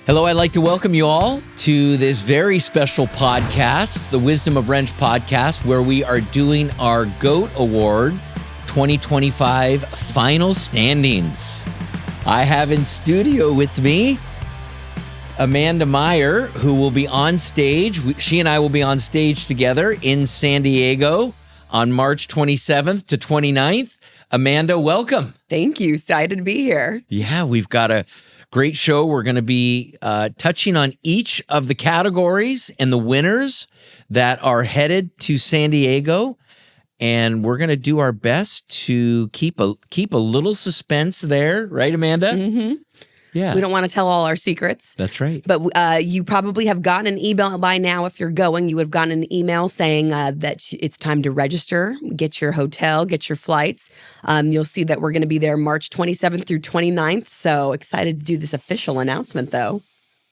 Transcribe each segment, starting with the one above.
Hello, I'd like to welcome you all to this very special podcast, the Wisdom of Wrench podcast, where we are doing our GOAT Award 2025 final standings. I have in studio with me Amanda Meyer, who will be on stage. She and I will be on stage together in San Diego on March 27th to 29th. Amanda, welcome. Thank you. Excited to be here. Yeah, we've got a great show. We're going to be touching on each of the categories and the winners that are headed to San Diego. And we're going to do our best to keep a little suspense there. Right, Amanda? Mm-hmm. Yeah. We don't want to tell all our secrets. That's right. But you probably have gotten an email by now. If you're going, you would have gotten an email saying that it's time to register, get your hotel, get your flights. You'll see that we're going to be there March 27th through 29th. So excited to do this official announcement, though.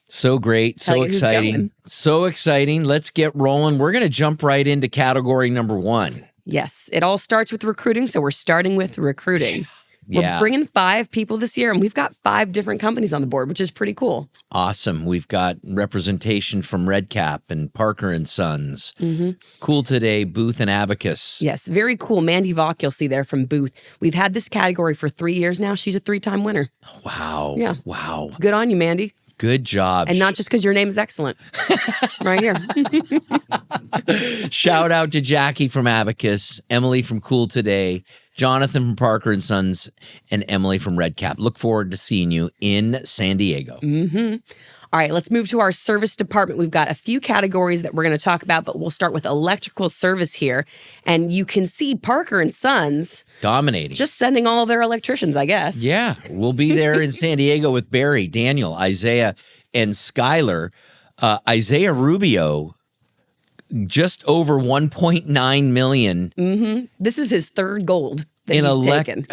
So great. So exciting. So exciting. Let's get rolling. We're going to jump right into category number one. Yes. It all starts with recruiting. So we're starting with recruiting. We're bringing 5 people this year, and we've got 5 different companies on the board, which is pretty cool. Awesome. We've got representation from Red Cap and Parker and Sons. Mm-hmm. Cool Today, Booth and Abacus. Yes, very cool. Mandy Vaughn, you'll see there from Booth. We've had this category for 3 years now. She's a 3-time winner. Wow. Yeah. Wow. Good on you, Mandy. Good job. And not just because your name is excellent. Right here. Shout out to Jackie from Abacus, Emily from Cool Today, Jonathan from Parker and Sons, and Emily from Red Cap. Look forward to seeing you in San Diego. Mm-hmm. All right, let's move to our service department. We've got a few categories that we're going to talk about, but we'll start with electrical service here. And you can see Parker and Sons dominating. Just sending all of their electricians, I guess. Yeah, we'll be there in San Diego with Barry, Daniel, Isaiah, and Skylar. Isaiah Rubio, just over $1.9 million. Mm-hmm. This is his third gold that he's taken.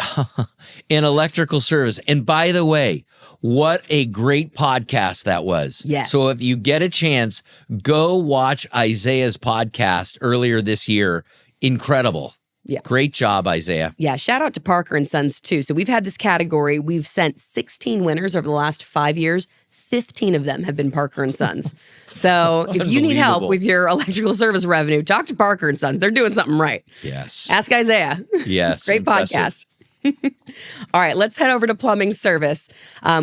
In electrical service. And by the way, what a great podcast that was. Yes. So if you get a chance, go watch Isaiah's podcast earlier this year. Incredible. Yeah. Great job, Isaiah. Yeah. Shout out to Parker and Sons, too. So we've had this category. We've sent 16 winners over the last 5 years. 15 of them have been Parker and Sons. So if you need help with your electrical service revenue, talk to Parker and Sons. They're doing something right. Yes. Ask Isaiah. Yes. Great podcast. All right, let's head over to plumbing service.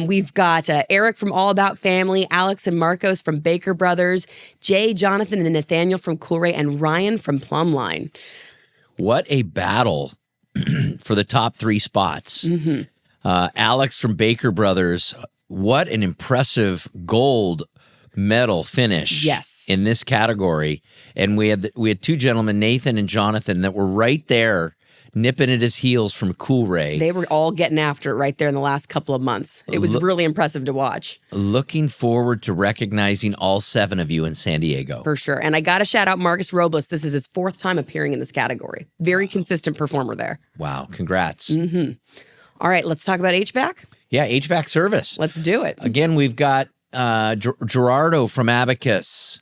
We've got Eric from All About Family, Alex and Marcos from Baker Brothers, Jay, Jonathan, and Nathaniel from Coolray, and Ryan from Plumbline. What a battle for the top 3 spots. Mm-hmm. Alex from Baker Brothers, what an impressive gold medal finish in this category. And we had 2 gentlemen, Nathan and Jonathan, that were right there nipping at his heels from Coolray. They were all getting after it right there in the last couple of months. It was really impressive to watch. Looking forward to recognizing all 7 of you in San Diego. For sure. And I got to shout out Marcus Robles. This is his 4th time appearing in this category. Very consistent performer there. Wow. Congrats. Mm-hmm. All right, let's talk about HVAC. Yeah, HVAC service. Let's do it. Again, we've got Gerardo from Abacus,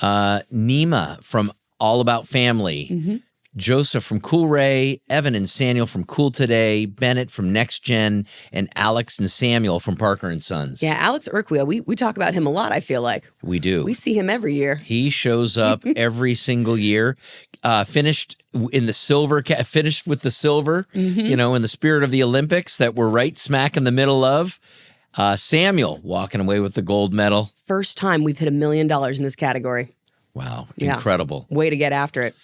Nima from All About Family, Joseph from Coolray, Evan and Samuel from Cool Today, Bennett from Next Gen, and Alex and Samuel from Parker and Sons. Yeah, Alex Urquia, we talk about him a lot, I feel like. We do. We see him every year. He shows up every single year. Finished in the silver, finished with the silver, in the spirit of the Olympics that we're right smack in the middle of. Samuel walking away with the gold medal. First time we've hit $1 million in this category. Wow, incredible. Way to get after it.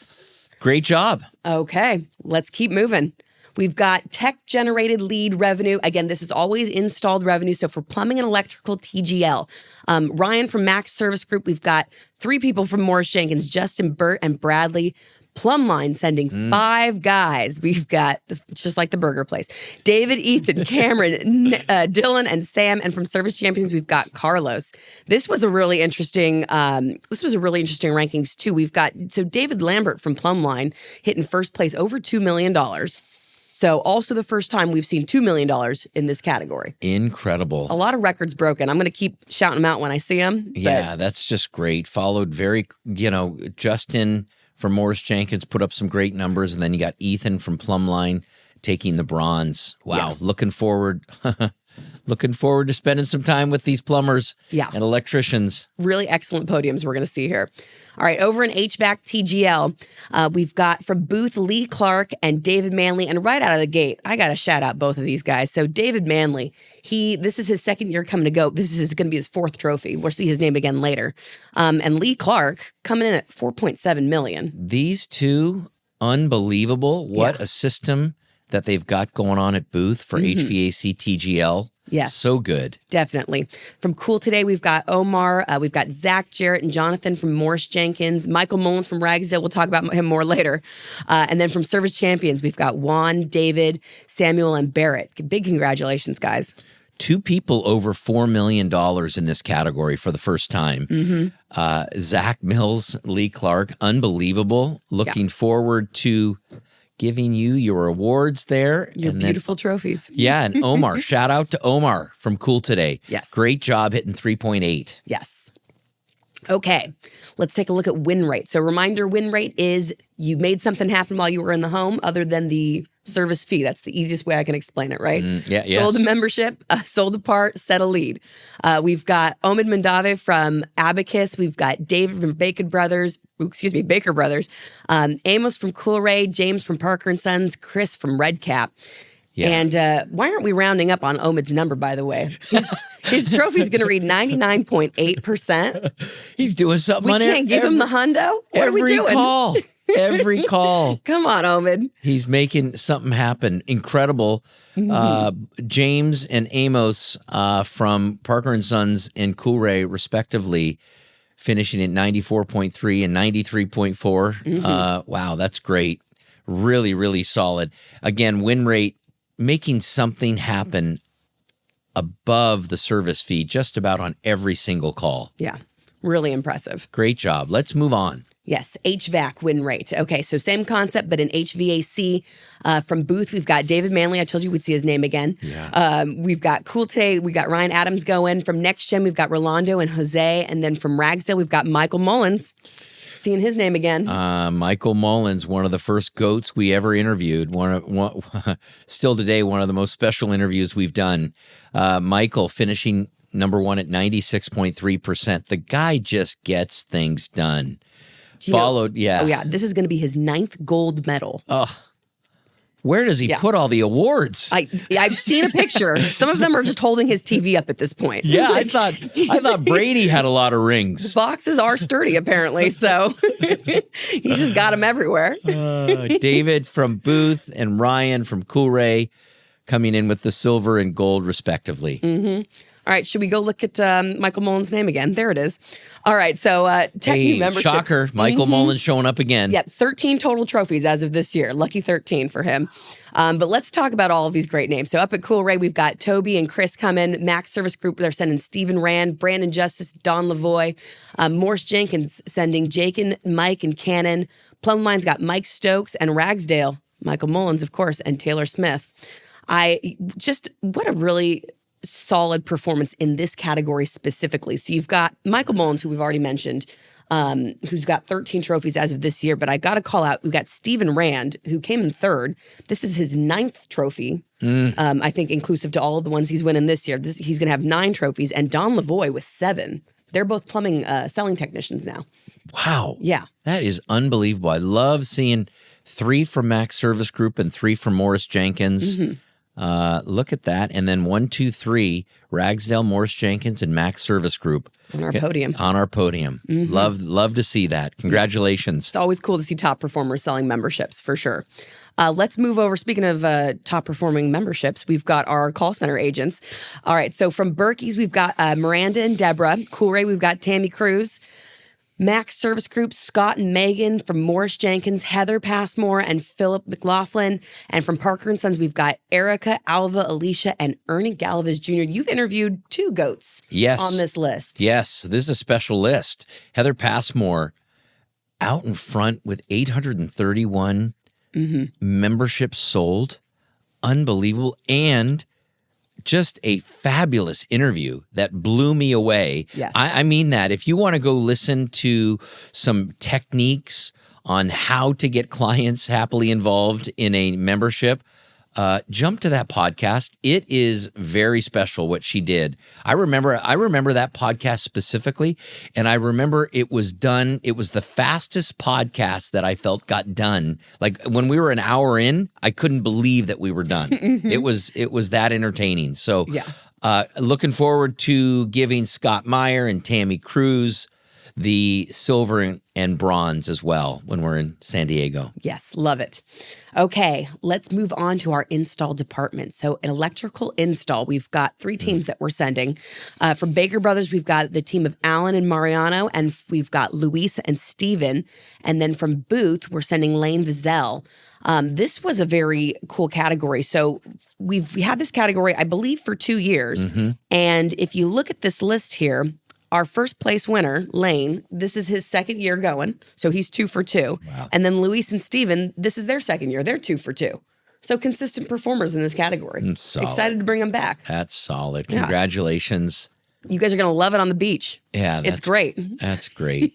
Great job. Okay, let's keep moving. We've got tech-generated lead revenue. Again, this is always installed revenue. So for plumbing and electrical, TGL. Ryan from Max Service Group. We've got 3 people from Morris Jenkins, Justin, Burt, and Bradley. Plumbline sending 5 guys. We've got, just like the burger place, David, Ethan, Cameron, Dylan, and Sam. And from Service Champions, we've got Carlos. This was a really interesting rankings too. We've got, so David Lambert from Plumbline hitting first place, over $2 million. So also the first time we've seen $2 million in this category. Incredible. A lot of records broken. I'm going to keep shouting them out when I see them. Yeah, that's just great. Followed very, Justin from Morris Jenkins put up some great numbers. And then you got Ethan from Plumbline taking the bronze. Wow. Yeah. Looking forward Looking forward to spending some time with these plumbers Yeah. and electricians. Really excellent podiums we're going to see here. All right, over in HVAC TGL, we've got from Booth, Lee Clark and David Manley. And right out of the gate, I got to shout out both of these guys. So David Manley, this is his second year coming to GOAT. This is going to be his fourth trophy. We'll see his name again later. And Lee Clark coming in at $4.7 million. These two, unbelievable. What a system that they've got going on at Booth for HVAC TGL. Yes. So good. Definitely. From Cool Today, we've got Omar, we've got Zach Jarrett and Jonathan from Morris Jenkins, Michael Mullins from Ragsdale. We'll talk about him more later. And then from Service Champions, we've got Juan, David, Samuel, and Barrett. Big congratulations, guys. Two people over $4 million in this category for the first time. Zach Mills, Lee Clark, unbelievable. Looking forward to giving you your awards there. Your beautiful trophies. Yeah, and Omar. Shout out to Omar from Cool Today. Yes. Great job hitting 3.8. Yes. Okay, let's take a look at win rate. So reminder, win rate is you made something happen while you were in the home other than the service fee. That's the easiest way I can explain it, right? Sold a membership, sold a part, set a lead. We've got Omid Mandave from Abacus. We've got David from Baker Brothers. Amos from Cool Ray, James from Parker & Sons, Chris from Red Cap. Yeah. And why aren't we rounding up on Omid's number, by the way? His trophy's going to read 99.8%. He's doing something on it. We can't give him the hundo? What are we doing? Every call. Come on, Omid. He's making something happen. Incredible. James and Amos from Parker & Sons and Cool Ray, respectively, finishing at 94.3 and 93.4. Wow, that's great. Really, really solid. Again, win rate, making something happen above the service fee just about on every single call. Yeah, really impressive. Great job. Let's move on. Yes, HVAC win rate. Okay, so same concept, but in HVAC from Booth, we've got David Manley. I told you we'd see his name again. Yeah. We've got Cool Today. We've got Ryan Adams going. From Next Gen, we've got Rolando and Jose. And then from Ragsdale, we've got Michael Mullins. Seeing his name again. Michael Mullins, one of the first GOATs we ever interviewed. Still today, one of the most special interviews we've done. Michael finishing number one at 96.3%. The guy just gets things done. Oh, yeah. This is going to be his 9th gold medal. Oh, where does he put all the awards? I've seen a picture. Some of them are just holding his TV up at this point. Yeah, I thought Brady had a lot of rings. The boxes are sturdy, apparently, so he's just got them everywhere. David from Booth and Ryan from Cool Ray coming in with the silver and gold, respectively. All right, should we go look at Michael Mullins' name again? There it is. All right, so tech new membership. Shocker, Michael Mullins showing up again. Yep, 13 total trophies as of this year. Lucky 13 for him. But let's talk about all of these great names. So up at Cool Ray, we've got Toby and Chris coming. Max Service Group, they're sending Stephen Rand, Brandon Justice, Don Lavoie. Morris Jenkins sending Jake and Mike and Cannon. Plum Line's got Mike Stokes and Ragsdale. Michael Mullins, of course, and Taylor Smith. What a really solid performance in this category specifically. So you've got Michael Mullins, who we've already mentioned, who's got 13 trophies as of this year. But I got to call out, we've got Stephen Rand, who came in 3rd. This is his 9th trophy, I think, inclusive to all of the ones he's winning this year. He's going to have 9 trophies. And Don Lavoie with 7. They're both plumbing selling technicians now. Wow. Yeah. That is unbelievable. I love seeing 3 from Max Service Group and 3 from Morris Jenkins. Look at that. And then 1, 2, 3, Ragsdale, Morris Jenkins, and Max Service Group. On our podium. On our podium. Love to see that. Congratulations. It's always cool to see top performers selling memberships, for sure. Let's move over. Speaking of top performing memberships, we've got our call center agents. All right, so from Berkey's, we've got Miranda and Deborah. Cool Ray, we've got Tammy Cruz. Max Service Group, Scott and Megan. From Morris Jenkins, Heather Passmore and Philip McLaughlin. And from Parker & Sons, we've got Erica, Alva, Alicia, and Ernie Galvez Jr. You've interviewed 2 GOATs on this list. Yes, this is a special list. Heather Passmore out in front with 831 memberships sold. Unbelievable. And just a fabulous interview that blew me away. Yes. I mean that. If you want to go listen to some techniques on how to get clients happily involved in a membership, jump to that podcast. It is very special what she did. I remember that podcast specifically, and I remember it was done. It was the fastest podcast that I felt got done. Like when we were an hour in, I couldn't believe that we were done. It was that entertaining. So looking forward to giving Scott Meyer and Tammy Cruz the silver and bronze as well when we're in San Diego. Yes, love it. Okay, let's move on to our install department. So an electrical install, we've got 3 teams that we're sending. From Baker Brothers, we've got the team of Alan and Mariano, and we've got Luis and Steven. And then from Booth, we're sending Lane Vizelle. This was a very cool category. So we had this category, I believe, for 2 years. And if you look at this list here, our first place winner, Lane, this is his second year going. So he's 2 for 2. Wow. And then Luis and Steven, this is their second year. They're 2 for 2. So consistent performers in this category. Solid. Excited to bring them back. That's solid. Congratulations. You guys are going to love it on the beach. Yeah. It's great. That's great.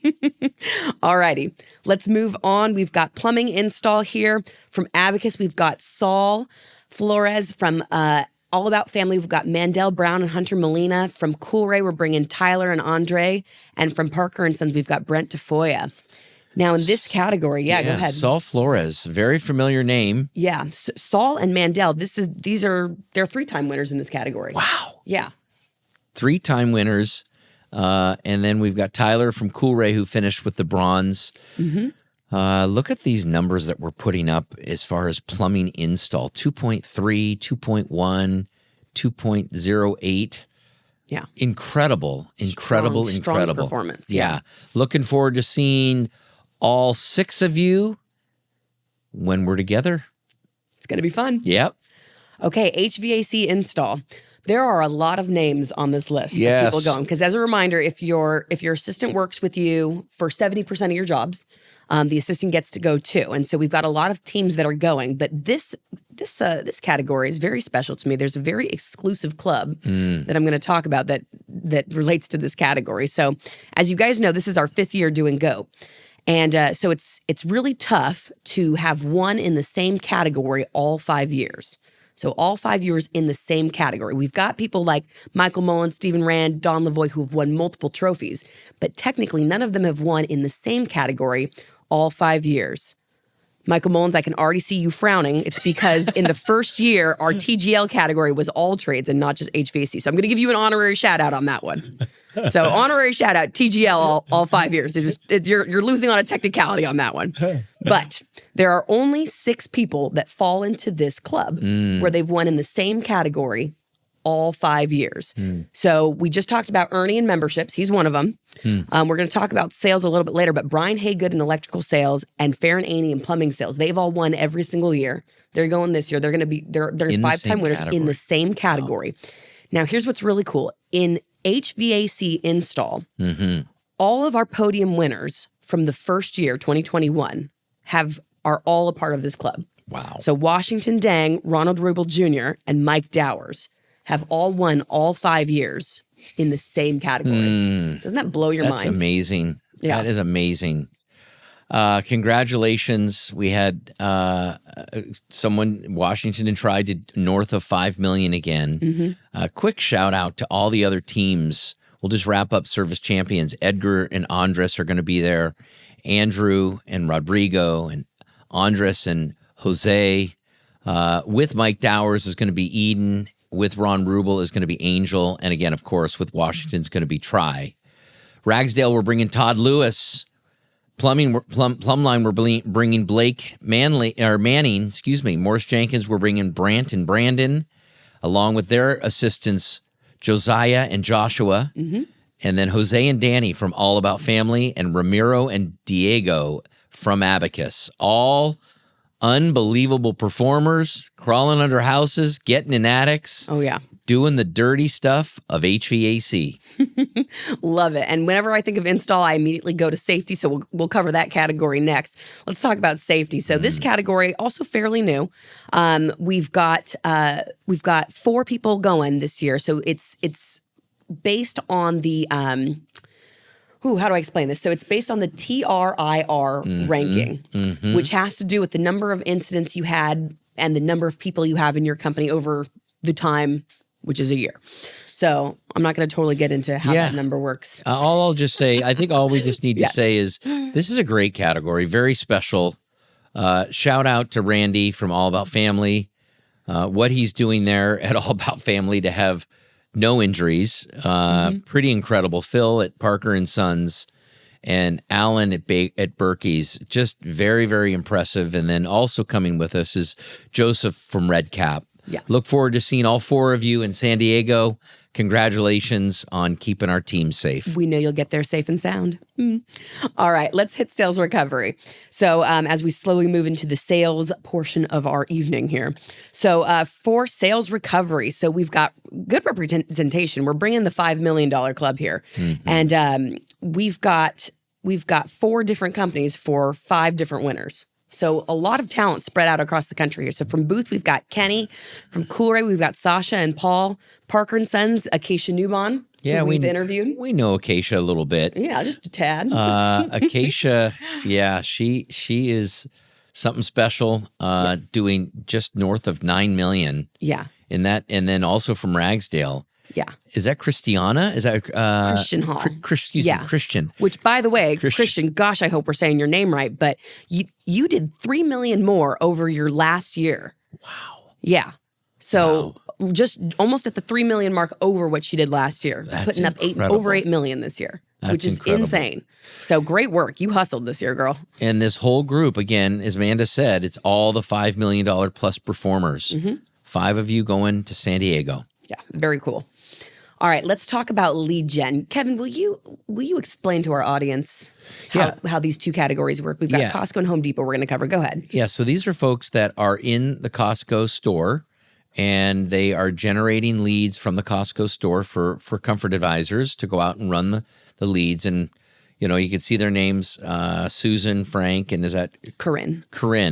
All righty. Let's move on. We've got plumbing install here. From Abacus, we've got Saul Flores. From All About Family, we've got Mandel Brown and Hunter Molina. From Coolray, we're bringing Tyler and Andre. And from Parker and Sons, we've got Brent Tafoya. Now, in this category, go ahead. Saul Flores, very familiar name. Yeah, Saul and Mandel. They're 3-time winners in this category. Wow. Yeah. 3-time winners. And then we've got Tyler from Coolray who finished with the bronze. Look at these numbers that we're putting up as far as plumbing install. 2.3, 2.1, 2.08. Yeah. Incredible. Strong performance. Yeah. Looking forward to seeing all 6 of you when we're together. It's going to be fun. Yep. Okay, HVAC install. There are a lot of names on this list of people going. Because as a reminder, if your assistant works with you for 70% of your jobs, the assistant gets to go too. And so we've got a lot of teams that are going. But this category is very special to me. There's a very exclusive club that I'm going to talk about that relates to this category. So as you guys know, this is our 5th year doing Go. And so it's really tough to have one in the same category all 5 years. So all 5 years in the same category. We've got people like Michael Mullen, Stephen Rand, Don Lavoie who have won multiple trophies, but technically none of them have won in the same category all 5 years. Michael Mullins, I can already see you frowning. It's because in the first year, our TGL category was all trades and not just HVAC. So I'm going to give you an honorary shout out on that one. So honorary shout out, TGL all 5 years. You're losing on a technicality on that one. But there are only 6 people that fall into this club where they've won in the same category all 5 years. So we just talked about Ernie and memberships. He's one of them. We're going to talk about sales a little bit later, but Brian Haygood in electrical sales and Farron Aney in plumbing sales, they've all won every single year. They're going this year. They're going to be, they're 5-time winners in the same category. Wow. Now, here's what's really cool. In HVAC install, all of our podium winners from the first year, 2021, are all a part of this club. Wow. So Washington Dang, Ronald Rubel Jr., and Mike Dowers have all won all 5 years in the same category. Doesn't that blow your mind? That's amazing. Yeah. That is amazing. Congratulations. We had someone, Washington tried to north of 5 million again. Quick shout out to all the other teams. We'll just wrap up Service Champions. Edgar and Andres are going to be there. Andrew and Rodrigo and Andres and Jose. With Mike Dowers is going to be Eden. With Ron Rubel is going to be Angel. And again, of course, with Washington's going to be Try. Ragsdale, we're bringing Todd Lewis. Plumline, we're bringing Blake Manning, Morris Jenkins, we're bringing Brant and Brandon, along with their assistants, Josiah and Joshua. And then Jose and Danny from All About Family, and Ramiro and Diego from Abacus. All unbelievable performers, crawling under houses, getting in attics. Oh, yeah. Doing the dirty stuff of HVAC. Love it. And whenever I think of install, I immediately go to safety. So we'll cover that category next. Let's talk about safety. So this category, also fairly new. We've got 4 people going this year. So it's based on the how do I explain this? So it's based on the TRIR ranking, which has to do with the number of incidents you had and the number of people you have in your company over the time, which is a year. So I'm not going to totally get into how that number works. All I'll just say, I think all we just need to say is this is a great category, very special. Shout out to Randy from All About Family. What he's doing there at All About Family to have no injuries. Pretty incredible. Phil at Parker and Sons and Alan at Berkey's. Just very, very impressive. And then also coming with us is Joseph from Red Cap. Yeah. Look forward to seeing all four of you in San Diego. Congratulations on keeping our team safe. We know you'll get there safe and sound. All right, let's hit sales recovery. So as we slowly move into the sales portion of our evening here. So for sales recovery, so we've got good representation. We're bringing the $5 million club here. And we've got 4 different companies for 5 different winners. So a lot of talent spread out across the country here. So from Booth, we've got Kenny. From Coolray, we've got Sasha and Paul. Parker and Sons, Acacia Newbon, who we've interviewed. We know Acacia a little bit. Yeah, just a tad. Acacia, she is something special, doing just north of $9 million. Yeah. In that, and then also from Ragsdale. Yeah. Is that Christiana? Is that Christian Hall? Excuse me, Christian. Which, by the way, Christian, gosh, I hope we're saying your name right, but you did $3 million more over your last year. Wow. Yeah. So just almost at the $3 million mark over what she did last year. That's putting up over $8 million this year, which is insane. So great work. You hustled this year, girl. And this whole group, again, as Amanda said, it's all the $5 million plus performers. 5 of you going to San Diego. Yeah, very cool. All right, let's talk about lead gen. Kevin, will you explain to our audience how these 2 categories work? We've got Costco and Home Depot we're going to cover. Go ahead. Yeah, so these are folks that are in the Costco store, and they are generating leads from the Costco store for Comfort Advisors to go out and run the leads. And, you know, you can see their names, Susan, Frank, and is that? Corinne.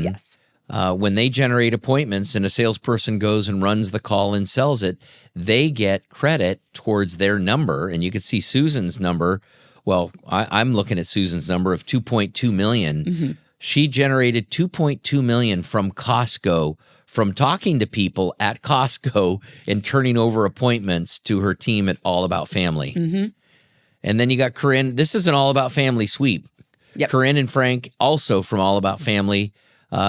Yes. When they generate appointments and a salesperson goes and runs the call and sells it, they get credit towards their number. And you can see Susan's number. Well, I'm looking at Susan's number of 2.2 million. She generated 2.2 million from Costco, from talking to people at Costco and turning over appointments to her team at All About Family. And then you got Corinne. This is an All About Family sweep. Corinne and Frank also from All About Family.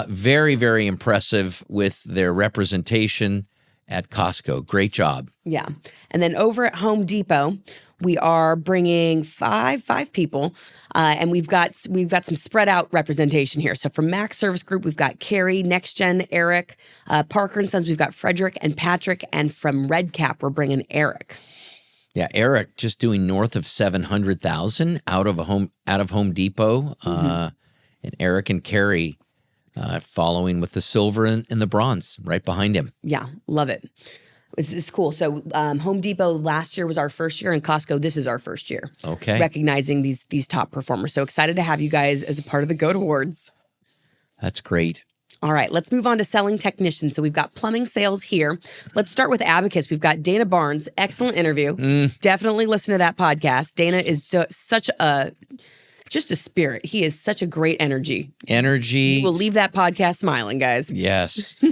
Very, very impressive with their representation at Costco. Great job. Yeah. And then over at Home Depot, we are bringing five people, and we've got some spread out representation here. So from Max Service Group, we've got Carrie, Next Gen, Eric, Parker and Sons, we've got Frederick and Patrick, and from Red Cap, we're bringing Eric. Yeah, Eric just doing north of 700,000 out of Home Depot, and Eric and Carrie following with the silver and the bronze right behind him. Yeah, love it. It's cool. So Home Depot last year was our first year, and Costco, this is our first year. Okay. Recognizing these top performers. So excited to have you guys as a part of the GOAT Awards. That's great. All right, let's move on to selling technicians. So we've got plumbing sales here. Let's start with Abacus. We've got Dana Barnes. Excellent interview. Definitely listen to that podcast. Dana is just a spirit. He is such a great energy. You will leave that podcast smiling, guys. Yes.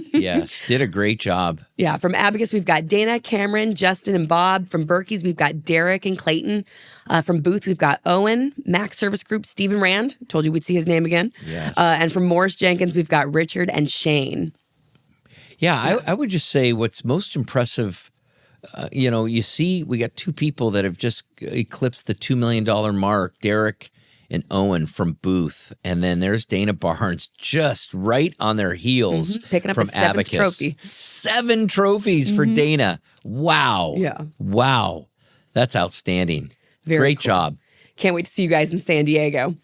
Did a great job. Yeah. From Abacus, we've got Dana, Cameron, Justin, and Bob. From Berkey's, we've got Derek and Clayton. From Booth, we've got Owen. Max Service Group, Stephen Rand. Told you we'd see his name again. Yes. And from Morris Jenkins, we've got Richard and Shane. Yeah, I would just say what's most impressive, you see we got 2 people that have just eclipsed the $2 million mark, Derek and Owen from Booth. And then there's Dana Barnes just right on their heels. Picking up from a 7th Abacus. trophy. 7 trophies for Dana. Wow. Yeah. Wow. That's outstanding. Very Great cool. job. Can't wait to see you guys in San Diego.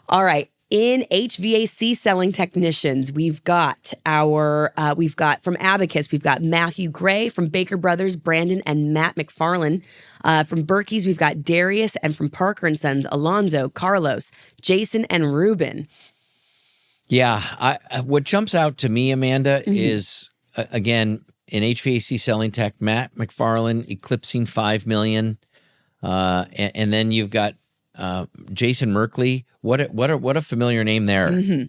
All right. In HVAC selling technicians, we've got from Abacus, we've got Matthew Gray. From Baker Brothers, Brandon and Matt McFarland. From Berkey's, we've got Darius, and from Parker and Sons, Alonzo, Carlos, Jason, and Ruben. Yeah, what jumps out to me, Amanda, is again in HVAC selling tech, Matt McFarland eclipsing 5 million, and then you've got Jason Merkley. What a familiar name there,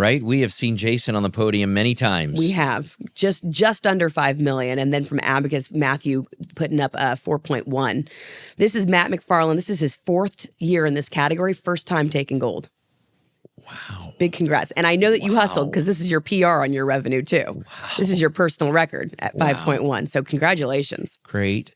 right? We have seen Jason on the podium many times. We have just under 5 million. And then from Abacus, Matthew putting up 4.1. This is Matt McFarland. This is his 4th year in this category, first time taking gold. Wow. Big congrats. And I know that you hustled because this is your PR on your revenue too. Wow. This is your personal record at 5.1. So congratulations. Great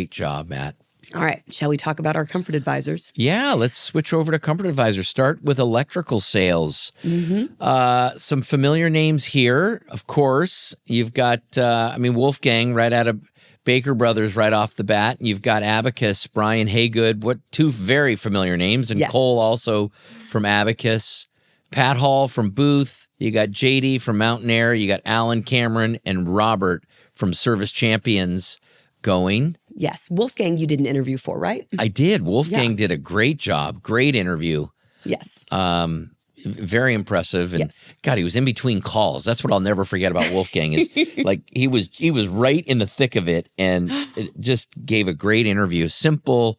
job, Matt. All right. Shall we talk about our comfort advisors? Yeah, let's switch over to Comfort Advisor. Start with electrical sales. Some familiar names here, of course. You've got, Wolfgang right out of Baker Brothers right off the bat. You've got Abacus, Brian Haygood, two very familiar names, and Cole also from Abacus. Pat Hall from Booth. You got JD from Mountain Air. You got Alan Cameron and Robert from Service Champions going. Yes. Wolfgang, you did an interview for, right? I did. Wolfgang did a great job. Great interview. Yes. Very impressive. And God, he was in between calls. That's what I'll never forget about Wolfgang is like he was right in the thick of it and it just gave a great interview. Simple,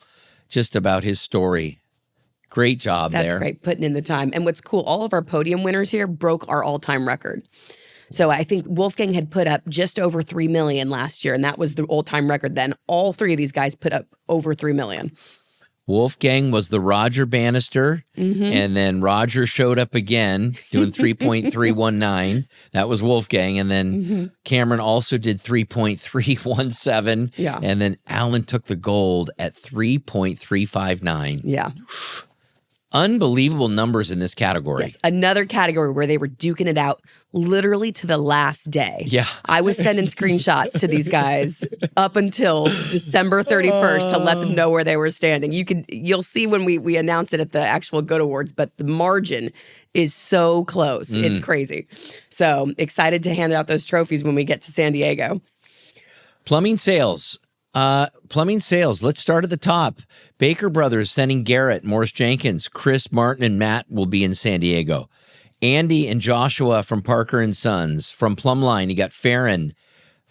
just about his story. Great job there. That's great, putting in the time. And what's cool, all of our podium winners here broke our all-time record. So I think Wolfgang had put up just over 3 million last year, and that was the all-time record then. All 3 of these guys put up over 3 million. Wolfgang was the Roger Bannister, and then Roger showed up again doing 3.319. That was Wolfgang. And then Cameron also did 3.317. Yeah. And then Alan took the gold at 3.359. Yeah. Unbelievable numbers in this category. Yes, another category where they were duking it out literally to the last day. Yeah. I was sending screenshots to these guys up until December 31st to let them know where they were standing. You'll see when we announce it at the actual GOAT Awards, but the margin is so close. It's crazy. So excited to hand out those trophies when we get to San Diego. Plumbing sales. Let's start at the top. Baker Brothers sending Garrett, Morris Jenkins, Chris, Martin, and Matt will be in San Diego. Andy and Joshua from Parker and Sons. From Plumline, you got Farron.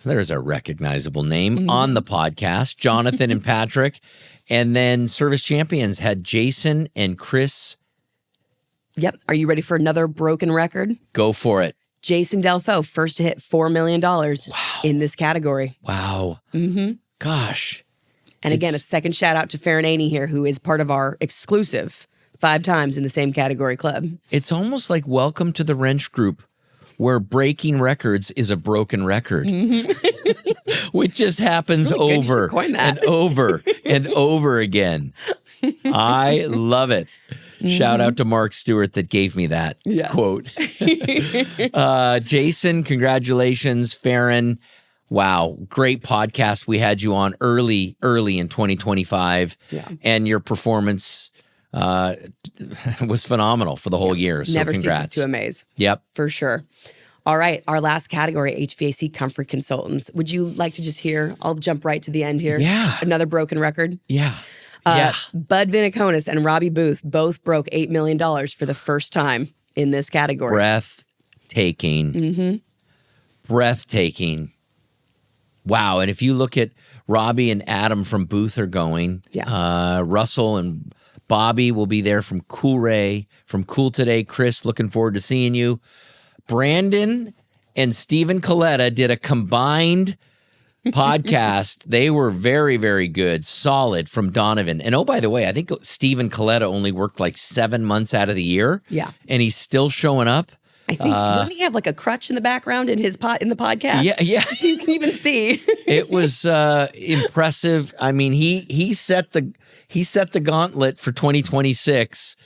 There's a recognizable name on the podcast. Jonathan and Patrick. And then Service Champions had Jason and Chris. Yep. Are you ready for another broken record? Go for it. Jason Delfo, first to hit $4 million in this category. Wow. Gosh. And again, a second shout out to Farron Aney here, who is part of our exclusive 5 times in the same category club. It's almost like welcome to the Wrench Group, where breaking records is a broken record, which just happens over and over and over again. I love it. Shout out to Mark Stewart that gave me that quote. Jason, congratulations. Farron, wow, great podcast. We had you on early in 2025. Yeah. And your performance was phenomenal for the whole year. So Never congrats. ceases to amaze. Yep. For sure. All right, our last category, HVAC Comfort Consultants. Would you like to just hear? I'll jump right to the end here. Yeah. Another broken record. Yeah. Bud Viniconis and Robbie Booth both broke $8 million for the first time in this category. Breathtaking. Breathtaking. Wow. And if you look at Robbie and Adam from Booth are going. Yeah. Russell and Bobby will be there from Cool Ray, from Cool Today. Chris, looking forward to seeing you. Brandon and Stephen Coletta did a combined podcast. They were very, very good. Solid from Donovan. And oh, by the way, I think Stephen Coletta only worked like 7 months out of the year. Yeah. And he's still showing up. I think, doesn't he have like a crutch in the background in his in the podcast? Yeah, yeah. You can even see. It was impressive. I mean, he set the gauntlet for 2026.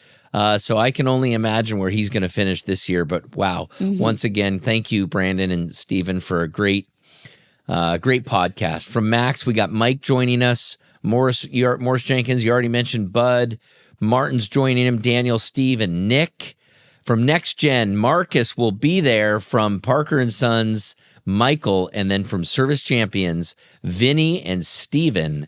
So I can only imagine where he's going to finish this year. But wow, once again, thank you, Brandon and Stephen, for a great podcast. From Max, we got Mike joining us. Morris Jenkins, you already mentioned Bud. Martin's joining him. Daniel, Steve, and Nick. From Next Gen, Marcus will be there. From Parker and Sons, Michael, and then from Service Champions, Vinny and Steven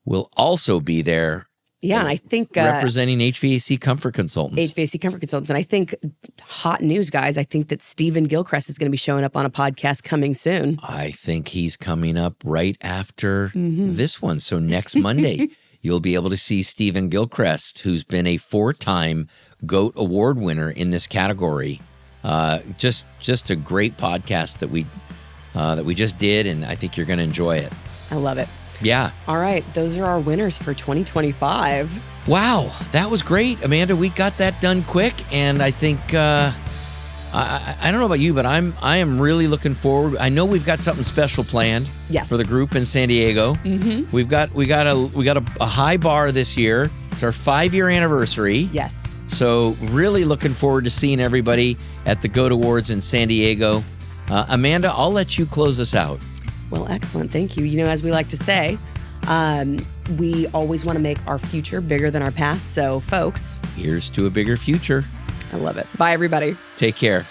will also be there. Yeah, and I think representing HVAC Comfort Consultants. HVAC Comfort Consultants. And I think hot news, guys, I think that Stephen Gilchrist is going to be showing up on a podcast coming soon. I think he's coming up right after this one. So next Monday, you'll be able to see Stephen Gilchrist, who's been a 4-time GOAT Award winner in this category. Just a great podcast that we just did, and I think you're going to enjoy it. I love it. Yeah. All right. Those are our winners for 2025. Wow. That was great, Amanda. We got that done quick. And I think, I don't know about you, but I am really looking forward. I know we've got something special planned Yes. for the group in San Diego. Mm-hmm. We got a high bar this year. It's our 5-year anniversary. Yes. So really looking forward to seeing everybody at the GOAT Awards in San Diego. Amanda, I'll let you close us out. Well, excellent. Thank you. You know, as we like to say, we always want to make our future bigger than our past. So, folks, Here's to a bigger future. I love it. Bye, everybody. Take care.